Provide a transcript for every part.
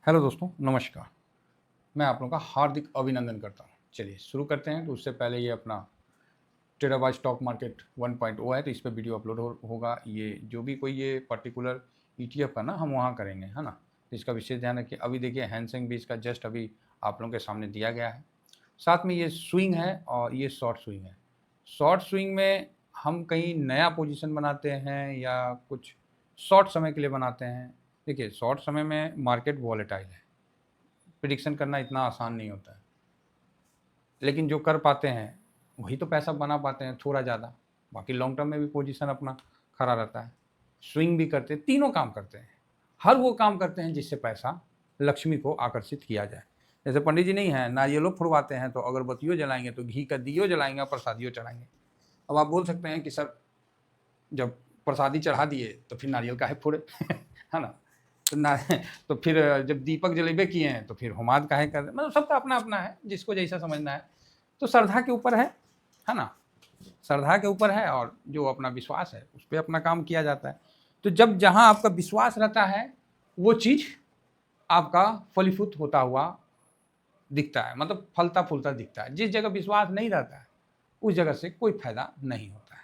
Hello दोस्तों, नमस्कार। मैं आप लोगों का हार्दिक अभिनंदन करता हूँ। चलिए शुरू करते हैं। तो उससे पहले ये अपना टेराबाइट स्टॉक मार्केट 1.0 है, तो इस पे वीडियो अपलोड होगा। ये जो भी कोई ये पर्टिकुलर ईटीएफ का ना हम वहाँ करेंगे, है ना। तो इसका विशेष ध्यान रखिए। अभी देखिए हैंसेंग भी इसका जस्ट अभी आप लोगों के सामने दिया गया है। साथ में ये स्विंग है और ये शॉर्ट स्विंग है। शॉर्ट स्विंग में हम कहीं नया पोजीशन बनाते हैं या कुछ शॉर्ट समय के लिए बनाते हैं। देखिए शॉर्ट समय में मार्केट वॉलेटाइल है, प्रिडिक्शन करना इतना आसान नहीं होता है, लेकिन जो कर पाते हैं वही तो पैसा बना पाते हैं थोड़ा ज़्यादा। बाकी लॉन्ग टर्म में भी पोजीशन अपना खड़ा रहता है, स्विंग भी करते हैं, तीनों काम करते हैं। हर वो काम करते हैं जिससे पैसा लक्ष्मी को आकर्षित किया जाए। जैसे पंडित जी नहीं है, नारियलों फुड़वाते हैं तो अगरबत्तियों जलाएंगे, तो घी का दियो जलाएंगे और प्रसादियों चढ़ाएंगे। अब आप बोल सकते हैं कि सर जब प्रसादी चढ़ा दिए तो फिर नारियल काहे फोड़े है ना। तो ना तो फिर जब दीपक जलेबे किए हैं तो फिर हुमाद काहे कर, मतलब सबका अपना अपना है, जिसको जैसा समझना है। तो श्रद्धा के ऊपर है ना। श्रद्धा के ऊपर है और जो अपना विश्वास है उस पर अपना काम किया जाता है। तो जब जहाँ आपका विश्वास रहता है वो चीज़ आपका फलीभूत होता हुआ दिखता है, मतलब फलता फूलता दिखता है। जिस जगह विश्वास नहीं रहता है उस जगह से कोई फायदा नहीं होता है।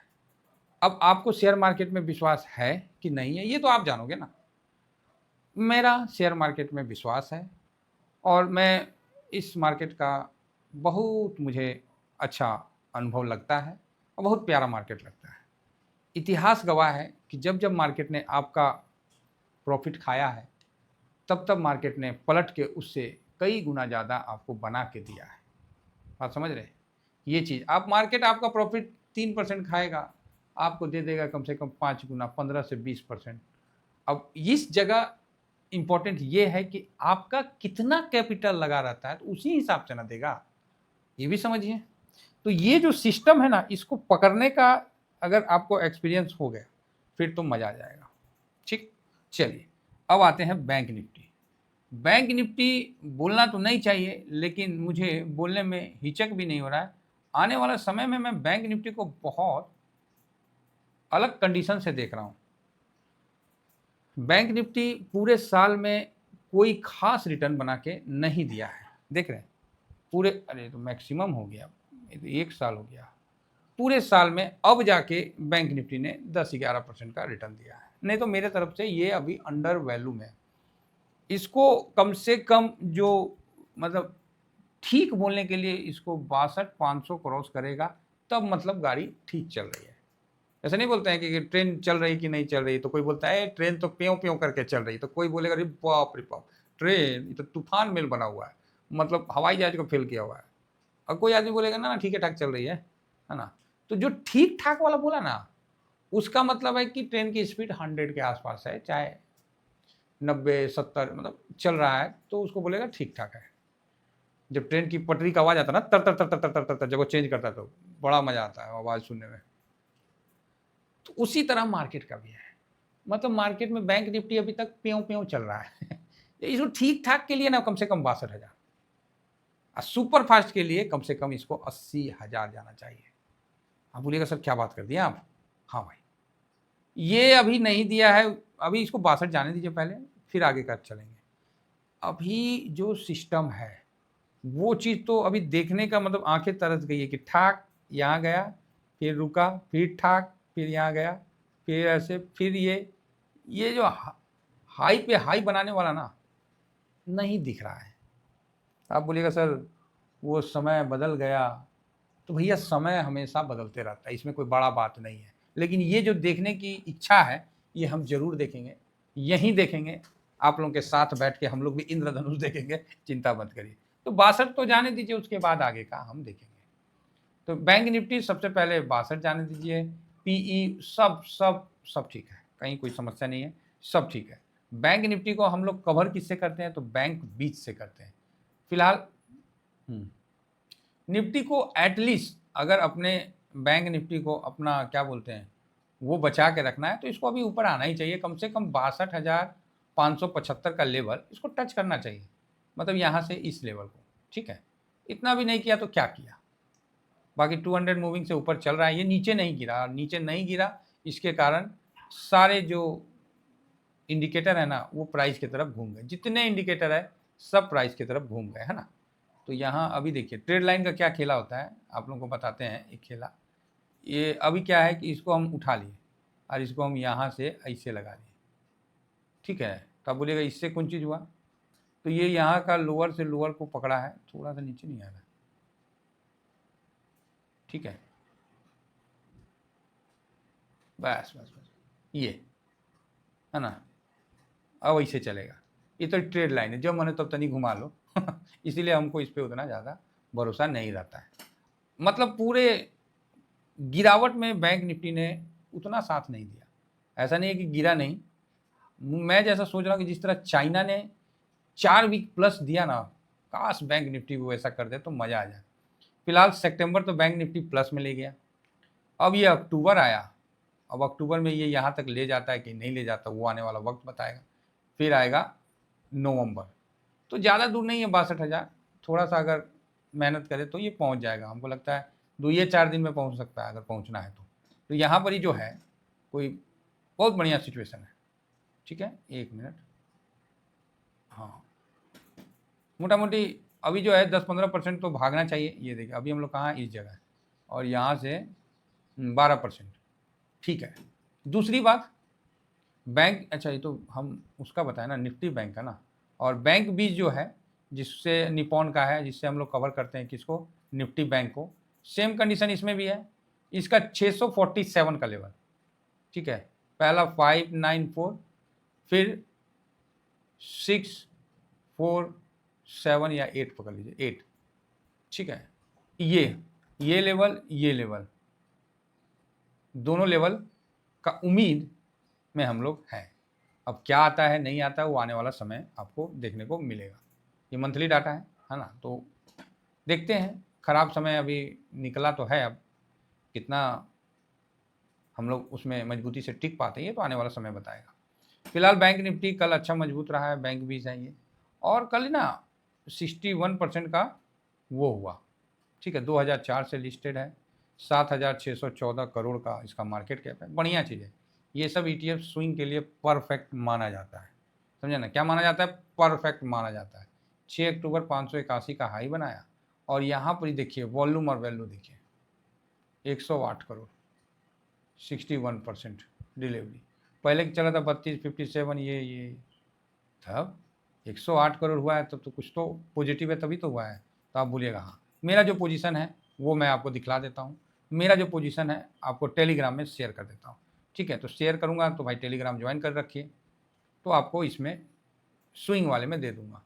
अब आपको शेयर मार्केट में विश्वास है कि नहीं है ये तो आप जानोगे ना। मेरा शेयर मार्केट में विश्वास है और मैं इस मार्केट का बहुत मुझे अच्छा अनुभव लगता है और बहुत प्यारा मार्केट लगता है। इतिहास गवाह है कि जब जब मार्केट ने आपका प्रॉफिट खाया है तब तब मार्केट ने पलट के उससे कई गुना ज़्यादा आपको बना के दिया है। बात समझ रहे हैं। ये चीज़ आप मार्केट आपका प्रॉफिट 3% खाएगा, आपको दे देगा कम से कम 5 गुना, 15 से 20%। अब इस जगह इंपॉर्टेंट ये है कि आपका कितना कैपिटल लगा रहता है, तो उसी हिसाब से ना देगा, ये भी समझिए। तो ये जो सिस्टम है ना, इसको पकड़ने का अगर आपको एक्सपीरियंस हो गया फिर तो मजा आ जाएगा। ठीक, चलिए अब आते हैं बैंक निफ्टी। बैंक निफ्टी बोलना तो नहीं चाहिए, लेकिन मुझे बोलने में हिचक भी नहीं हो रहा है। आने वाला समय में मैं बैंक निफ्टी को बहुत अलग कंडीशन से देख रहा हूँ। बैंक निफ्टी पूरे साल में कोई खास रिटर्न बना के नहीं दिया है, देख रहे हैं पूरे, अरे तो मैक्सिमम हो गया, ये तो 1 साल हो गया। पूरे साल में अब जाके बैंक निफ्टी ने 10-11% का रिटर्न दिया है। नहीं तो मेरे तरफ से ये अभी अंडर वैल्यू में, इसको कम से कम जो मतलब ठीक बोलने के लिए इसको 62-500 क्रॉस करेगा तब मतलब गाड़ी ठीक चल रही है। ऐसा नहीं बोलते हैं कि ट्रेन चल रही कि नहीं चल रही, तो कोई बोलता है ट्रेन तो प्यों प्यों करके चल रही, तो कोई बोलेगा अरे बाप रे बाप, ट्रेन ये तो तूफान मेल बना हुआ है, मतलब हवाई जहाज को फेल किया हुआ है। और कोई आदमी बोलेगा ना ना ठीक है ठाक चल रही है ना। तो जो ठीक ठाक वाला बोला ना, उसका मतलब है कि ट्रेन की स्पीड 100 के आसपास है, चाहे 90-70 मतलब चल रहा है, तो उसको बोलेगा ठीक ठाक है। जब ट्रेन की पटरी का आवाज आता है ना, तर तर तर तर तर तर तर तर, जब वो चेंज करता है तो बड़ा मजा आता है आवाज सुनने में। तो उसी तरह मार्केट का भी है, मतलब मार्केट में बैंक निफ्टी अभी तक प्यों प्यों चल रहा है इसको ठीक ठाक के लिए ना कम से कम 62,000, और सुपर फास्ट के लिए कम से कम इसको 80,000 जाना चाहिए। आप बोलिएगा सर क्या बात कर दिया आप। हाँ भाई, ये अभी नहीं दिया है, अभी इसको 62 जाने दीजिए पहले, फिर आगे का चलेंगे। अभी जो सिस्टम है वो चीज़ तो अभी देखने का मतलब आंखें तरस गई है कि ठाक यहाँ गया, फिर रुका, फिर ठाक, फिर यहाँ गया, फिर ऐसे, फिर ये जो हाई पे हाई बनाने वाला ना नहीं दिख रहा है। आप बोलिएगा सर वो समय बदल गया, तो भैया समय हमेशा बदलते रहता है, इसमें कोई बड़ा बात नहीं है। लेकिन ये जो देखने की इच्छा है ये हम जरूर देखेंगे, यहीं देखेंगे, आप लोगों के साथ बैठ के हम लोग भी इंद्रधनुष देखेंगे, चिंता मत करिए। तो 62 तो जाने दीजिए, उसके बाद आगे का हम देखेंगे। तो बैंक निफ्टी सबसे पहले 62 जाने दीजिए। पीई सब सब सब ठीक है, कहीं कोई समस्या नहीं है, सब ठीक है। बैंक निफ्टी को हम लोग कवर किससे करते हैं, तो बैंक बीच से करते हैं फिलहाल। निफ्टी को एटलीस्ट अगर अपने बैंक निफ्टी को अपना क्या बोलते हैं वो बचा के रखना है, तो इसको अभी ऊपर आना ही चाहिए, कम से कम 62,575 का लेवल इसको टच करना चाहिए, मतलब यहाँ से इस लेवल को। ठीक है, इतना भी नहीं किया तो क्या किया। बाकी 200 मूविंग से ऊपर चल रहा है, ये नीचे नहीं गिरा, नीचे नहीं गिरा, इसके कारण सारे जो इंडिकेटर है ना वो प्राइस की तरफ घूम गए, जितने इंडिकेटर है सब प्राइस की तरफ घूम गए, है ना। तो यहाँ अभी देखिए ट्रेड लाइन का क्या खेला होता है, आप लोगों को बताते हैं एक खेला। ये अभी क्या है कि इसको हम उठा लिए और इसको हम यहाँ से ऐसे लगा लिए, ठीक है। तो आप बोलिएगा इससे कौन चीज़ हुआ, तो ये यहाँ का लोअर से लोअर को पकड़ा है, थोड़ा सा नीचे नहीं आ रहा है, ठीक है। बस बस बस ये है ना, अब ऐसे चलेगा। ये तो ट्रेड लाइन है, जब मैंने तब तनी घुमा लो इसीलिए हमको इस पर उतना ज़्यादा भरोसा नहीं रहता है। मतलब पूरे गिरावट में बैंक निफ्टी ने उतना साथ नहीं दिया, ऐसा नहीं है कि गिरा नहीं। मैं जैसा सोच रहा हूँ कि जिस तरह चाइना ने 4 वीक प्लस दिया ना, काश बैंक निफ्टी वो ऐसा कर दे तो मज़ा आ जाए। फिलहाल सितंबर तो बैंक निफ्टी प्लस में ले गया, अब ये अक्टूबर आया, अब अक्टूबर में ये यहाँ तक ले जाता है कि नहीं ले जाता वो आने वाला वक्त बताएगा। फिर आएगा नवंबर, तो ज़्यादा दूर नहीं है 62,000, थोड़ा सा अगर मेहनत करे तो ये पहुँच जाएगा, हमको लगता है 2 या 4 दिन में पहुँच सकता है अगर पहुँचना है तो यहाँ पर ही जो है कोई बहुत बढ़िया सिचुएशन है, ठीक है। 1 मिनट, हाँ मोटा मोटी अभी जो है 10-15% तो भागना चाहिए। ये देखिए अभी हम लोग कहाँ इस जगह है और यहाँ से 12%, ठीक है। दूसरी बात बैंक, अच्छा ये तो हम उसका बताया ना निफ्टी बैंक का ना, और बैंक बीज जो है जिससे निपॉन का है, जिससे हम लोग कवर करते हैं किसको, निफ्टी बैंक को, सेम कंडीशन इसमें भी है। इसका 647 का लेवल, ठीक है। पहला 594, फिर 647 या 8 पकड़ लीजिए, 8, ठीक है। ये लेवल दोनों लेवल का उम्मीद में हम लोग हैं। अब क्या आता है नहीं आता है वो आने वाला समय आपको देखने को मिलेगा। ये मंथली डाटा है ना, तो देखते हैं। ख़राब समय अभी निकला तो है, अब कितना हम लोग उसमें मजबूती से टिक पाते हैं ये तो आने वाला समय बताएगा। फिलहाल बैंक निफ्टी कल अच्छा मजबूत रहा है, बैंक भी है ये, और कल ना 61% का वो हुआ, ठीक है। 2004 से लिस्टेड है, 7,614 करोड़ का इसका मार्केट कैप है, बढ़िया चीज़ है। ये सब ETF स्विंग के लिए परफेक्ट माना जाता है, समझे ना, क्या माना जाता है, परफेक्ट माना जाता है। 6 अक्टूबर 581 का हाई बनाया, और यहाँ पर ही देखिए वॉल्यूम और वैल्यू देखिए 108 करोड़, 61% डिलीवरी। पहले चला था 32, 57, ये तब 108 करोड़ हुआ है, तब तो कुछ तो पॉजिटिव है, तभी तो हुआ है। तो आप बोलिएगा हाँ, मेरा जो पोजीशन है वो मैं आपको दिखला देता हूँ। मेरा जो पोजीशन है आपको टेलीग्राम में शेयर कर देता हूँ, ठीक है। तो शेयर करूँगा तो भाई टेलीग्राम ज्वाइन कर रखिए, तो आपको इसमें स्विंग वाले में दे दूँगा।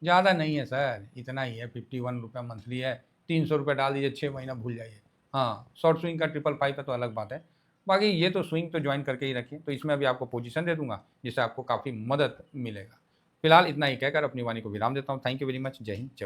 ज़्यादा नहीं है सर, इतना ही है, 51 रुपये मंथली है, 300 रुपये डाल दीजिए, 6 महीना भूल जाइए। हाँ शॉर्ट स्विंग का 555 है तो अलग बात है, बाकी ये तो स्विंग तो ज्वाइन करके ही रखिए। तो इसमें अभी आपको पोजीशन दे दूंगा जिससे आपको काफ़ी मदद मिलेगा। फिलहाल इतना ही कहकर अपनी वाणी को विराम देता हूँ। थैंक यू वेरी मच, जय हिंद, जय भारत।